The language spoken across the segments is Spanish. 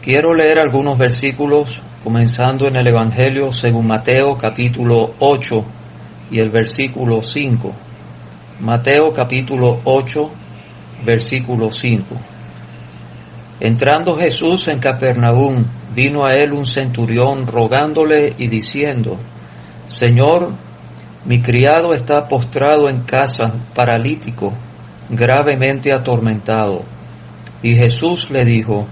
Quiero leer algunos versículos, comenzando en el Evangelio según Mateo capítulo 8 y el versículo 5. Mateo capítulo 8, versículo 5. Entrando Jesús en Capernaum, vino a él un centurión rogándole y diciendo: Señor, mi criado está postrado en casa, paralítico, gravemente atormentado. Y Jesús le dijo: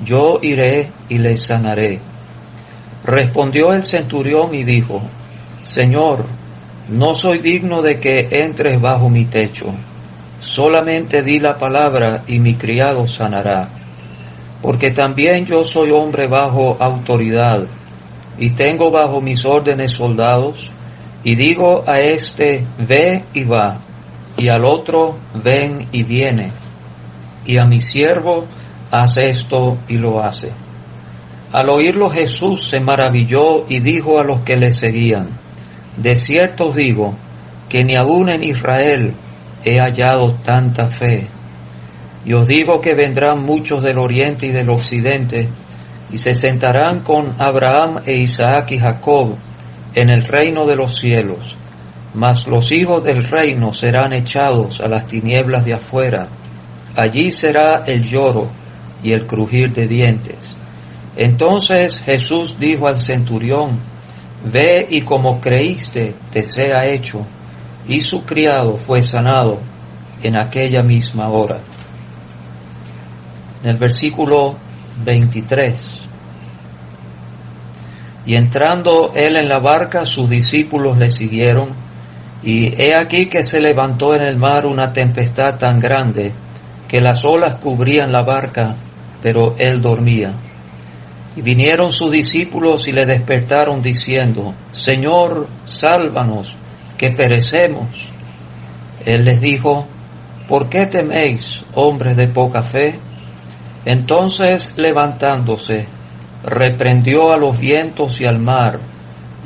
Yo iré y le sanaré. Respondió el centurión y dijo: Señor, no soy digno de que entres bajo mi techo. Solamente di la palabra y mi criado sanará. Porque también yo soy hombre bajo autoridad, y tengo bajo mis órdenes soldados, y digo a este: ve y va, y al otro: ven y viene, y a mi siervo: haz esto, y lo hace. Al oírlo Jesús se maravilló y dijo a los que le seguían: de cierto os digo, que ni aun en Israel he hallado tanta fe. Y os digo que vendrán muchos del oriente y del occidente, y se sentarán con Abraham e Isaac y Jacob en el reino de los cielos. Mas los hijos del reino serán echados a las tinieblas de afuera. Allí será el lloro y el crujir de dientes. Entonces Jesús dijo al centurión: ve y como creíste te sea hecho. Y su criado fue sanado en aquella misma hora. En el versículo 23. Y entrando él en la barca, sus discípulos le siguieron, y he aquí que se levantó en el mar una tempestad tan grande, que las olas cubrían la barca, pero él dormía. Y vinieron sus discípulos y le despertaron diciendo: Señor, sálvanos, que perecemos. Él les dijo: ¿por qué teméis, hombres de poca fe? Entonces, levantándose, reprendió a los vientos y al mar,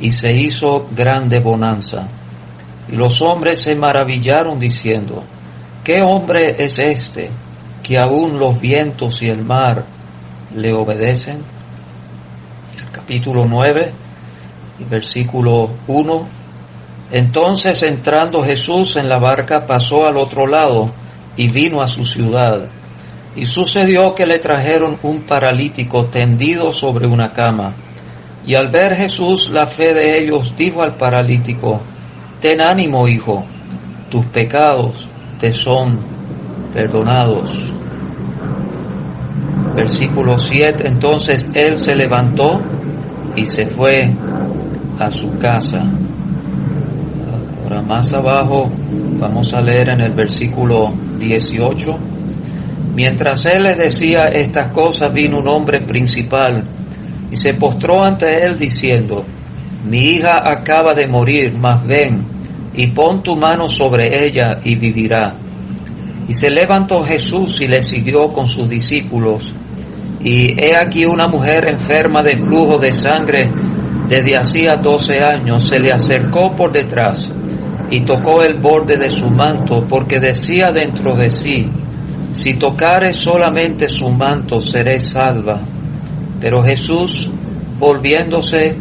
y se hizo grande bonanza. Y los hombres se maravillaron diciendo: ¿qué hombre es este, que aún los vientos y el mar le obedecen? Capítulo 9, versículo 1. Entonces, entrando Jesús en la barca, pasó al otro lado y vino a su ciudad. Y sucedió que le trajeron un paralítico tendido sobre una cama. Y al ver Jesús la fe de ellos, dijo al paralítico: ten ánimo, hijo, tus pecados te son perdonados. Versículo 7. Entonces él se levantó y se fue a su casa. Ahora más abajo vamos a leer en el versículo 18. Mientras él les decía estas cosas, vino un hombre principal y se postró ante él diciendo: mi hija acaba de morir, mas ven y pon tu mano sobre ella y vivirá. Y se levantó Jesús y le siguió con sus discípulos. Y he aquí una mujer enferma de flujo de sangre desde hacía 12 años se le acercó por detrás y tocó el borde de su manto, porque decía dentro de sí: si tocare solamente su manto, seré salva. Pero Jesús, volviéndose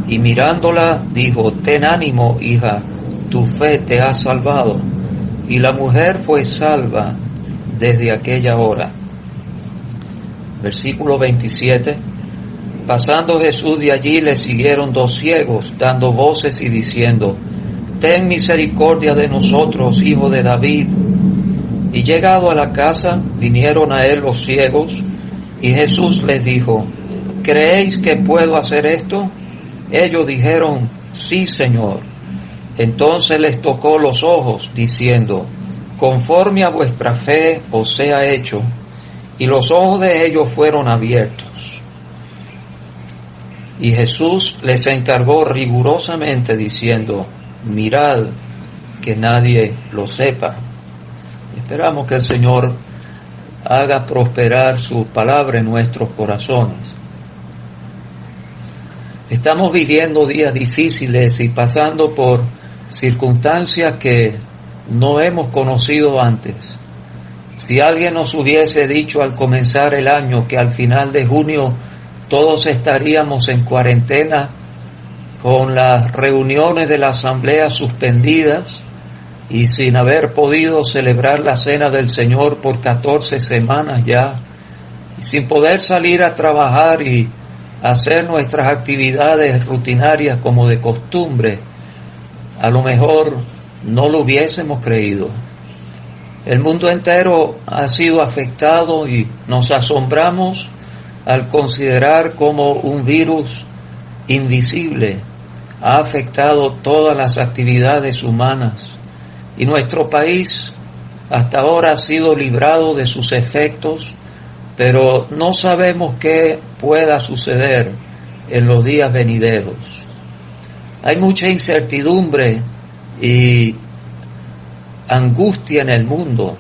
y mirándola, dijo: ten ánimo, hija, tu fe te ha salvado. Y la mujer fue salva desde aquella hora. Versículo 27. Pasando Jesús de allí, le siguieron 2 ciegos, dando voces y diciendo: ten misericordia de nosotros, hijo de David. Y llegado a la casa, vinieron a él los ciegos, y Jesús les dijo: ¿creéis que puedo hacer esto? Ellos dijeron: sí, Señor. Entonces les tocó los ojos, diciendo: conforme a vuestra fe os sea hecho. Y los ojos de ellos fueron abiertos. Y Jesús les encargó rigurosamente, diciendo: mirad que nadie lo sepa. Esperamos que el Señor haga prosperar su palabra en nuestros corazones. Estamos viviendo días difíciles y pasando por circunstancias que no hemos conocido antes. Si alguien nos hubiese dicho al comenzar el año que al final de junio todos estaríamos en cuarentena, con las reuniones de la asamblea suspendidas y sin haber podido celebrar la cena del Señor por 14 semanas ya, y sin poder salir a trabajar y hacer nuestras actividades rutinarias como de costumbre, a lo mejor no lo hubiésemos creído. El mundo entero ha sido afectado y nos asombramos al considerar cómo un virus invisible ha afectado todas las actividades humanas, y nuestro país hasta ahora ha sido librado de sus efectos, pero no sabemos qué pueda suceder en los días venideros. Hay mucha incertidumbre y angustia en el mundo,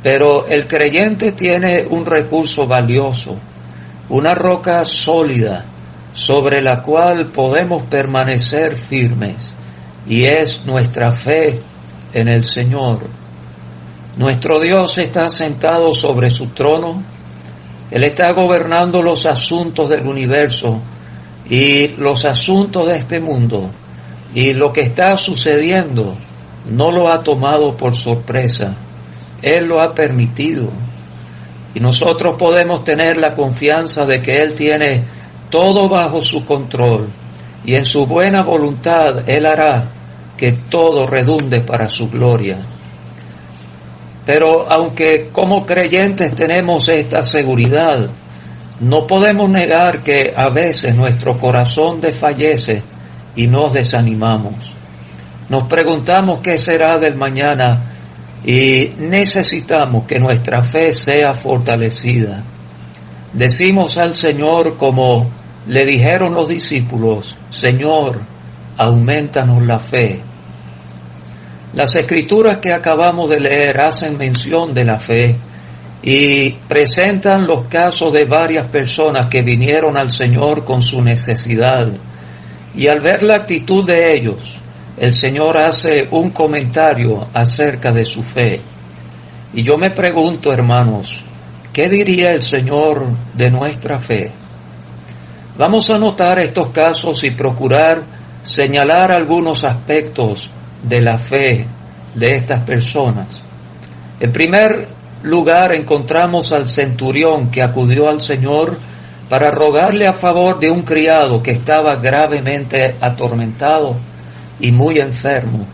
pero el creyente tiene un recurso valioso, una roca sólida sobre la cual podemos permanecer firmes, y es nuestra fe en el Señor. Nuestro Dios está sentado sobre su trono. Él está gobernando los asuntos del universo y los asuntos de este mundo, y lo que está sucediendo no lo ha tomado por sorpresa. Él lo ha permitido, y nosotros podemos tener la confianza de que Él tiene todo bajo su control, y en su buena voluntad Él hará que todo redunde para su gloria. Pero aunque como creyentes tenemos esta seguridad, no podemos negar que a veces nuestro corazón desfallece y nos desanimamos. Nos preguntamos qué será del mañana y necesitamos que nuestra fe sea fortalecida. Decimos al Señor como le dijeron los discípulos: Señor, aumentanos la fe. Las escrituras que acabamos de leer hacen mención de la fe y presentan los casos de varias personas que vinieron al Señor con su necesidad. Y al ver la actitud de ellos, el Señor hace un comentario acerca de su fe. Y yo me pregunto, hermanos, ¿qué diría el Señor de nuestra fe? Vamos a notar estos casos y procurar señalar algunos aspectos de la fe de estas personas. En primer lugar, encontramos al centurión que acudió al Señor para rogarle a favor de un criado que estaba gravemente atormentado y muy enfermo.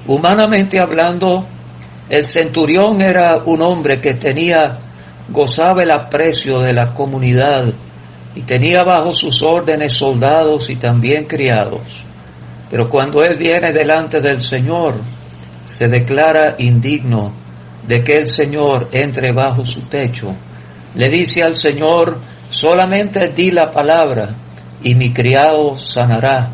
Humanamente hablando, el centurión era un hombre que gozaba el aprecio de la comunidad y tenía bajo sus órdenes soldados y también criados. Pero cuando él viene delante del Señor, se declara indigno de que el Señor entre bajo su techo. Le dice al Señor: solamente di la palabra y mi criado sanará.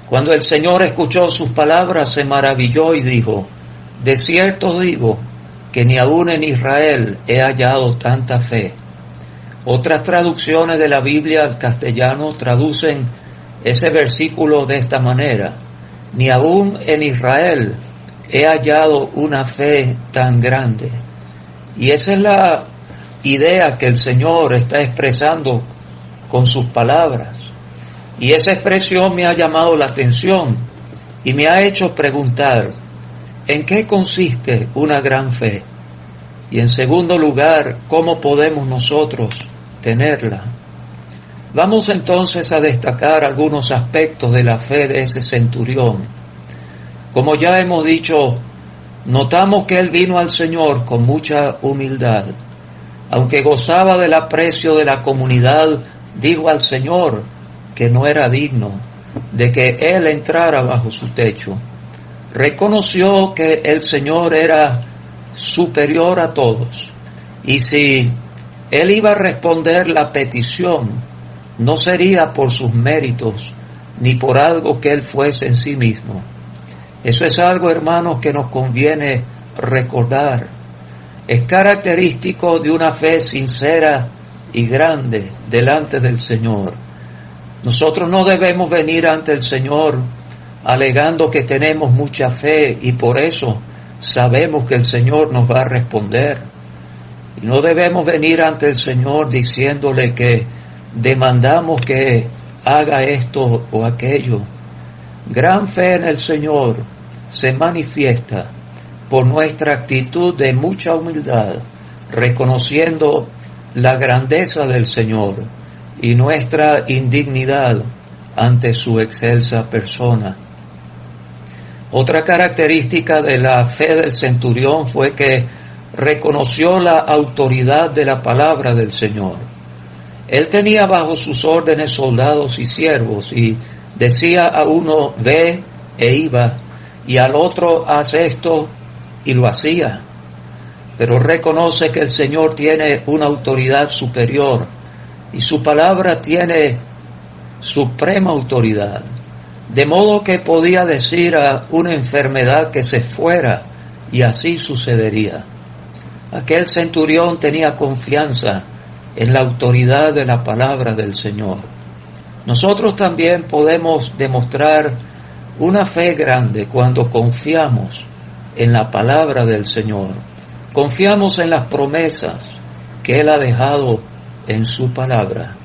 Cuando el Señor escuchó sus palabras, se maravilló y dijo: de cierto digo que ni aun en Israel he hallado tanta fe. Otras traducciones de la Biblia al castellano traducen ese versículo de esta manera: ni aun en Israel he hallado una fe tan grande. Y esa es la idea que el Señor está expresando con sus palabras. Y esa expresión me ha llamado la atención y me ha hecho preguntar: ¿en qué consiste una gran fe? Y en segundo lugar, ¿cómo podemos nosotros tenerla? Vamos entonces a destacar algunos aspectos de la fe de ese centurión. Como ya hemos dicho, notamos que él vino al Señor con mucha humildad. Aunque gozaba del aprecio de la comunidad, dijo al Señor que no era digno de que él entrara bajo su techo. Reconoció que el Señor era superior a todos, y si él iba a responder la petición, no sería por sus méritos, ni por algo que él fuese en sí mismo. Eso es algo, hermanos, que nos conviene recordar. Es característico de una fe sincera y grande delante del Señor. Nosotros no debemos venir ante el Señor alegando que tenemos mucha fe y por eso sabemos que el Señor nos va a responder. Y no debemos venir ante el Señor diciéndole que demandamos que haga esto o aquello. Gran fe en el Señor se manifiesta por nuestra actitud de mucha humildad, reconociendo la grandeza del Señor y nuestra indignidad ante su excelsa persona. Otra característica de la fe del centurión fue que reconoció la autoridad de la palabra del Señor. Él tenía bajo sus órdenes soldados y siervos, y decía a uno, ve, e iba, y al otro, haz esto, y lo hacía. Pero reconoce que el Señor tiene una autoridad superior, y su palabra tiene suprema autoridad, de modo que podía decir a una enfermedad que se fuera, y así sucedería. Aquel centurión tenía confianza en la autoridad de la palabra del Señor. Nosotros también podemos demostrar una fe grande cuando confiamos en la palabra del Señor. Confiamos en las promesas que Él ha dejado en su palabra.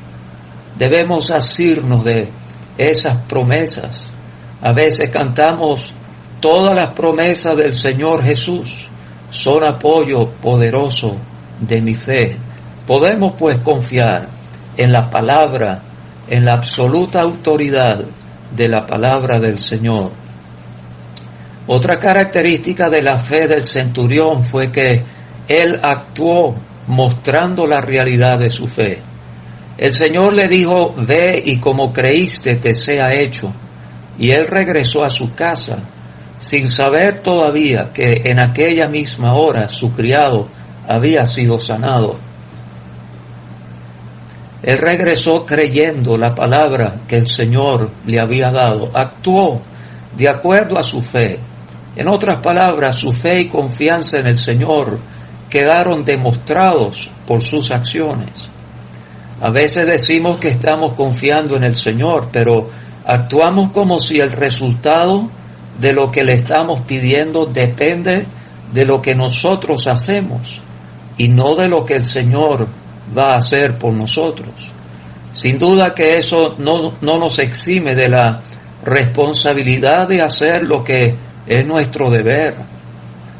Debemos asirnos de esas promesas. A veces cantamos, todas las promesas del Señor Jesús son apoyo poderoso de mi fe. Podemos pues confiar en la palabra, en la absoluta autoridad de la palabra del Señor. Otra característica de la fe del centurión fue que él actuó mostrando la realidad de su fe. El Señor le dijo, ve y como creíste te sea hecho. Y él regresó a su casa, sin saber todavía que en aquella misma hora su criado había sido sanado. Él regresó creyendo la palabra que el Señor le había dado. Actuó de acuerdo a su fe. En otras palabras, su fe y confianza en el Señor quedaron demostrados por sus acciones. A veces decimos que estamos confiando en el Señor, pero actuamos como si el resultado de lo que le estamos pidiendo depende de lo que nosotros hacemos y no de lo que el Señor va a hacer por nosotros. Sin duda que eso no nos exime de la responsabilidad de hacer lo que es nuestro deber.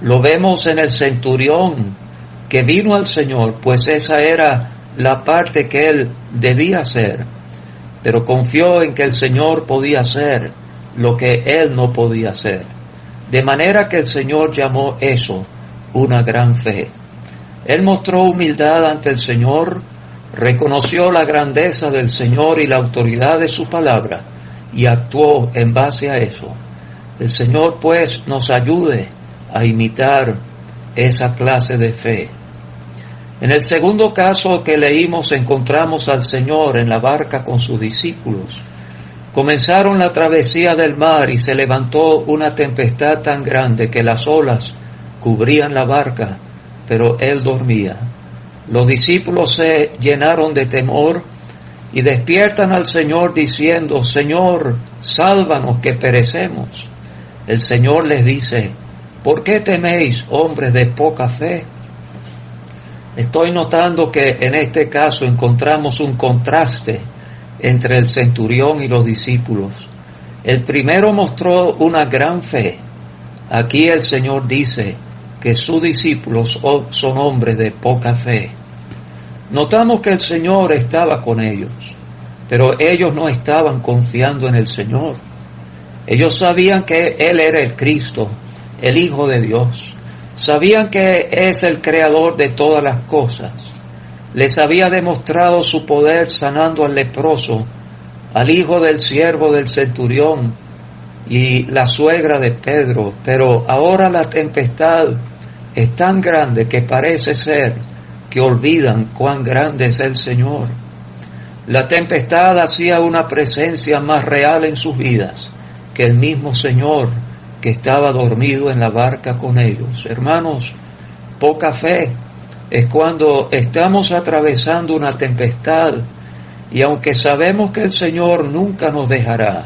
Lo vemos en el centurión que vino al Señor, pues esa era la parte que él debía hacer, pero confió en que el Señor podía hacer lo que él no podía hacer. De manera que el Señor llamó eso una gran fe. Él mostró humildad ante el Señor, reconoció la grandeza del Señor y la autoridad de su palabra, y actuó en base a eso. El Señor, pues, nos ayude a imitar esa clase de fe. En el segundo caso que leímos, encontramos al Señor en la barca con sus discípulos. Comenzaron la travesía del mar y se levantó una tempestad tan grande que las olas cubrían la barca, pero Él dormía. Los discípulos se llenaron de temor y despiertan al Señor diciendo, Señor, sálvanos que perecemos. El Señor les dice, ¿por qué teméis, hombres de poca fe? Estoy notando que en este caso encontramos un contraste entre el centurión y los discípulos. El primero mostró una gran fe. Aquí el Señor dice que sus discípulos son hombres de poca fe. Notamos que el Señor estaba con ellos, pero ellos no estaban confiando en el Señor. Ellos sabían que Él era el Cristo, el Hijo de Dios. Sabían que es el creador de todas las cosas. Les había demostrado su poder sanando al leproso, al hijo del siervo del centurión y la suegra de Pedro. Pero ahora la tempestad es tan grande que parece ser que olvidan cuán grande es el Señor. La tempestad hacía una presencia más real en sus vidas que el mismo Señor que estaba dormido en la barca con ellos. Hermanos, poca fe es cuando estamos atravesando una tempestad y aunque sabemos que el Señor nunca nos dejará,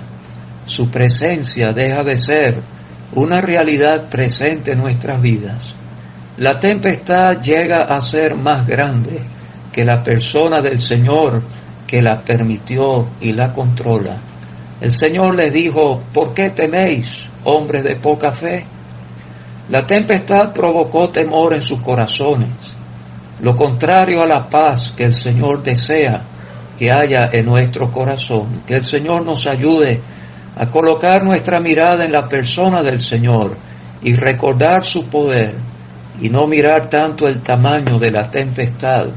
su presencia deja de ser una realidad presente en nuestras vidas. La tempestad llega a ser más grande que la persona del Señor que la permitió y la controla. El Señor les dijo: ¿por qué teméis, hombres de poca fe? La tempestad provocó temor en sus corazones, lo contrario a la paz que el Señor desea que haya en nuestro corazón. Que el Señor nos ayude a colocar nuestra mirada en la persona del Señor y recordar su poder y no mirar tanto el tamaño de la tempestad.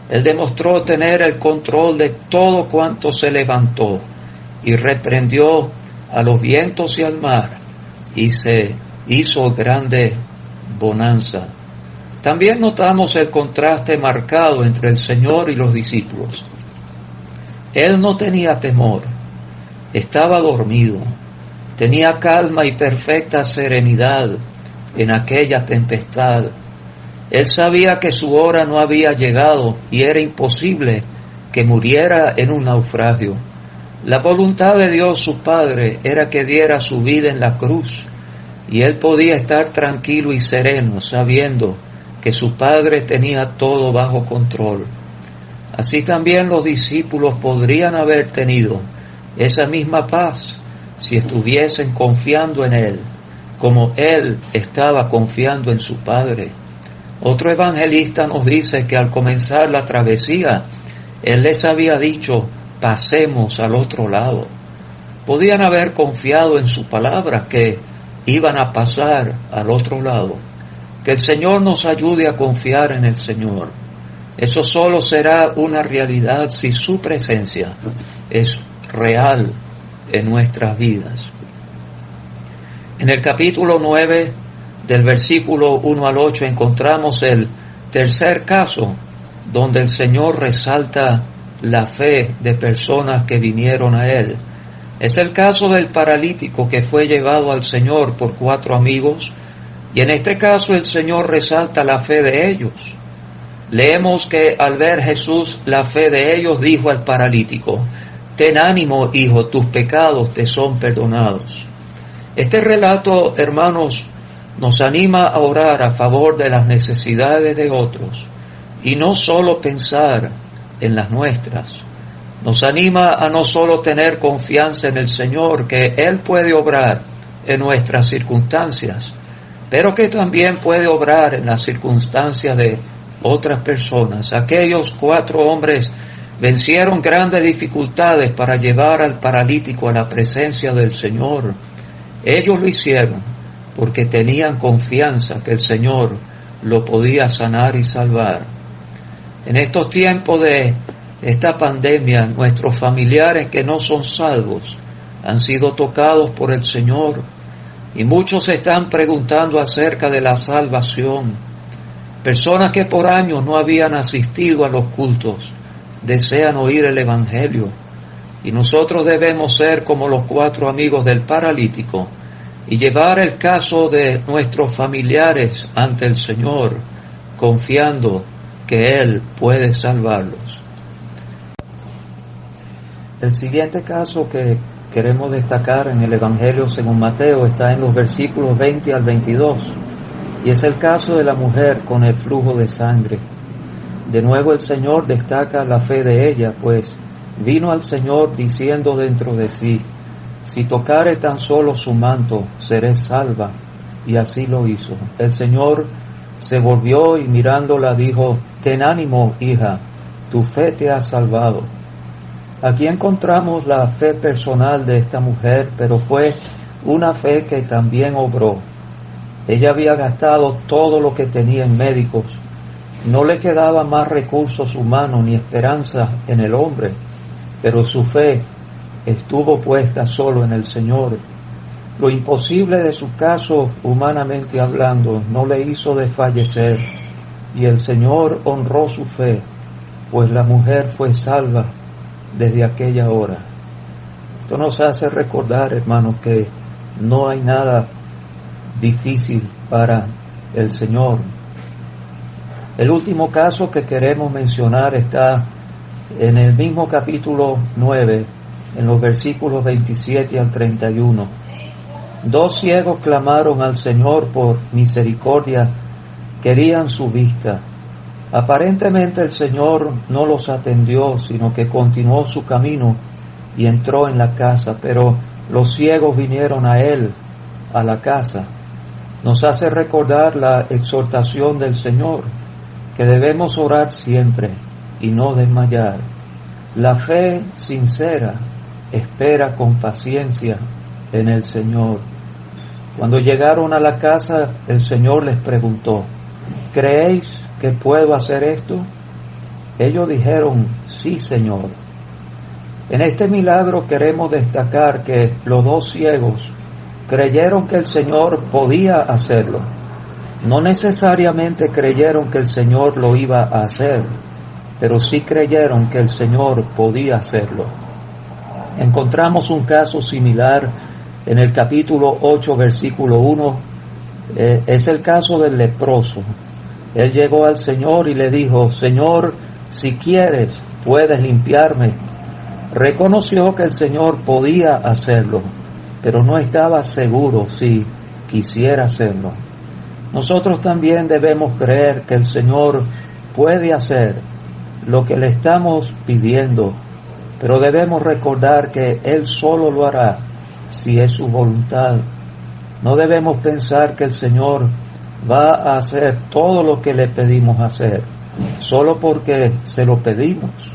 Él demostró tener el control de todo cuanto se levantó y reprendió a los vientos y al mar y se hizo grande bonanza. También notamos el contraste marcado entre el Señor y los discípulos. Él no tenía temor, estaba dormido, tenía calma y perfecta serenidad en aquella tempestad. Él sabía que su hora no había llegado y era imposible que muriera en un naufragio. La voluntad de Dios su Padre era que diera su vida en la cruz, y él podía estar tranquilo y sereno sabiendo que su Padre tenía todo bajo control. Así también los discípulos podrían haber tenido esa misma paz si estuviesen confiando en Él, como Él estaba confiando en su Padre. Otro evangelista nos dice que al comenzar la travesía, Él les había dicho: pasemos al otro lado. Podían haber confiado en su palabra que iban a pasar al otro lado. Que el Señor nos ayude a confiar en el Señor. Eso solo será una realidad si su presencia es real en nuestras vidas. En el capítulo 9, del versículo 1 al 8, encontramos el tercer caso donde el Señor resalta la fe de personas que vinieron a Él. Es el caso del paralítico que fue llevado al Señor por 4 amigos, y en este caso el Señor resalta la fe de ellos. Leemos que al ver Jesús la fe de ellos, dijo al paralítico: ten ánimo, hijo, tus pecados te son perdonados. Este relato, hermanos, nos anima a orar a favor de las necesidades de otros y no solo pensar en las nuestras. Nos anima a no solo tener confianza en el Señor, que Él puede obrar en nuestras circunstancias, pero que también puede obrar en las circunstancias de otras personas. Aquellos 4 hombres vencieron grandes dificultades para llevar al paralítico a la presencia del Señor. Ellos lo hicieron porque tenían confianza que el Señor lo podía sanar y salvar. En estos tiempos de esta pandemia, nuestros familiares que no son salvos han sido tocados por el Señor, y muchos se están preguntando acerca de la salvación. Personas que por años no habían asistido a los cultos desean oír el Evangelio, y nosotros debemos ser como los 4 amigos del paralítico y llevar el caso de nuestros familiares ante el Señor, confiando que Él puede salvarlos. El siguiente caso que queremos destacar en el Evangelio según Mateo está en los versículos 20 al 22, y es el caso de la mujer con el flujo de sangre. De nuevo el Señor destaca la fe de ella, pues vino al Señor diciendo dentro de sí: si tocare tan solo su manto, seré salva. Y así lo hizo. El Señor se volvió y mirándola dijo: ten ánimo, hija, tu fe te ha salvado. Aquí encontramos la fe personal de esta mujer, pero fue una fe que también obró. Ella había gastado todo lo que tenía en médicos. No le quedaba más recursos humanos ni esperanza en el hombre, pero su fe estuvo puesta solo en el Señor. Lo imposible de su caso, humanamente hablando, no le hizo desfallecer, y el Señor honró su fe, pues la mujer fue salva desde aquella hora. Esto nos hace recordar, hermanos, que no hay nada difícil para el Señor. El último caso que queremos mencionar está en el mismo capítulo 9, en los versículos 27 al 31. 2 ciegos clamaron al Señor por misericordia, querían su vista. Aparentemente el Señor no los atendió, sino que continuó su camino y entró en la casa, pero los ciegos vinieron a él, a la casa. Nos hace recordar la exhortación del Señor, que debemos orar siempre y no desmayar. La fe sincera espera con paciencia en el Señor. Cuando llegaron a la casa, el Señor les preguntó: ¿creéis que puedo hacer esto? Ellos dijeron: sí, Señor. En este milagro queremos destacar que los 2 ciegos creyeron que el Señor podía hacerlo. No necesariamente creyeron que el Señor lo iba a hacer, pero sí creyeron que el Señor podía hacerlo. Encontramos un caso similar en el capítulo 8, versículo 1. Es el caso del leproso. Él llegó al Señor y le dijo: Señor, si quieres, puedes limpiarme. Reconoció que el Señor podía hacerlo, pero no estaba seguro si quisiera hacerlo. Nosotros también debemos creer que el Señor puede hacer lo que le estamos pidiendo, pero debemos recordar que Él solo lo hará si es su voluntad. No debemos pensar que el Señor va a hacer todo lo que le pedimos hacer, solo porque se lo pedimos.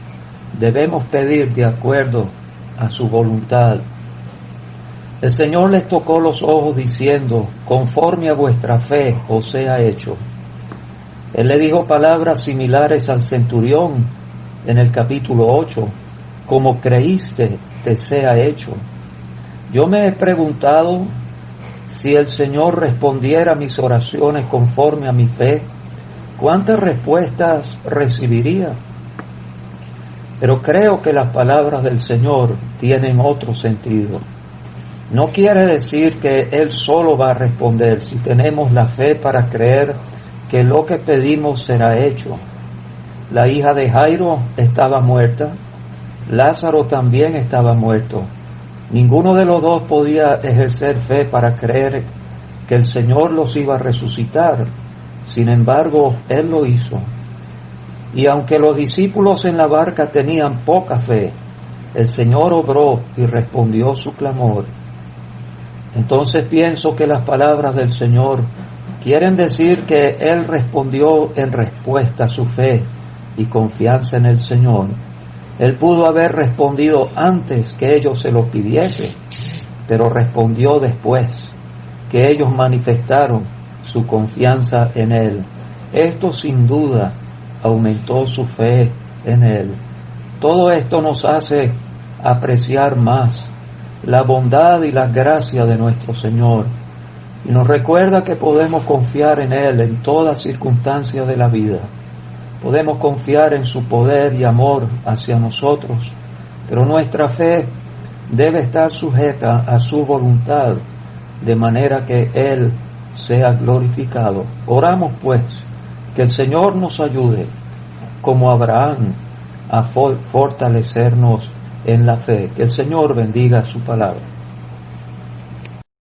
Debemos pedir de acuerdo a su voluntad. El Señor les tocó los ojos diciendo: conforme a vuestra fe os sea hecho. Él le dijo palabras similares al centurión en el capítulo 8: como creíste, te sea hecho. Yo me he preguntado, si el Señor respondiera a mis oraciones conforme a mi fe, ¿cuántas respuestas recibiría? Pero creo que las palabras del Señor tienen otro sentido. No quiere decir que Él solo va a responder si tenemos la fe para creer que lo que pedimos será hecho. La hija de Jairo estaba muerta, Lázaro también estaba muerto. Ninguno de los dos podía ejercer fe para creer que el Señor los iba a resucitar. Sin embargo, Él lo hizo. Y aunque los discípulos en la barca tenían poca fe, el Señor obró y respondió su clamor. Entonces pienso que las palabras del Señor quieren decir que Él respondió en respuesta a su fe y confianza en el Señor. Él pudo haber respondido antes que ellos se lo pidiesen, pero respondió después que ellos manifestaron su confianza en Él. Esto sin duda aumentó su fe en Él. Todo esto nos hace apreciar más la bondad y la gracia de nuestro Señor, y nos recuerda que podemos confiar en Él en todas circunstancias de la vida. Podemos confiar en su poder y amor hacia nosotros, pero nuestra fe debe estar sujeta a su voluntad, de manera que Él sea glorificado. Oramos pues que el Señor nos ayude, como Abraham, a fortalecernos en la fe. Que el Señor bendiga su palabra.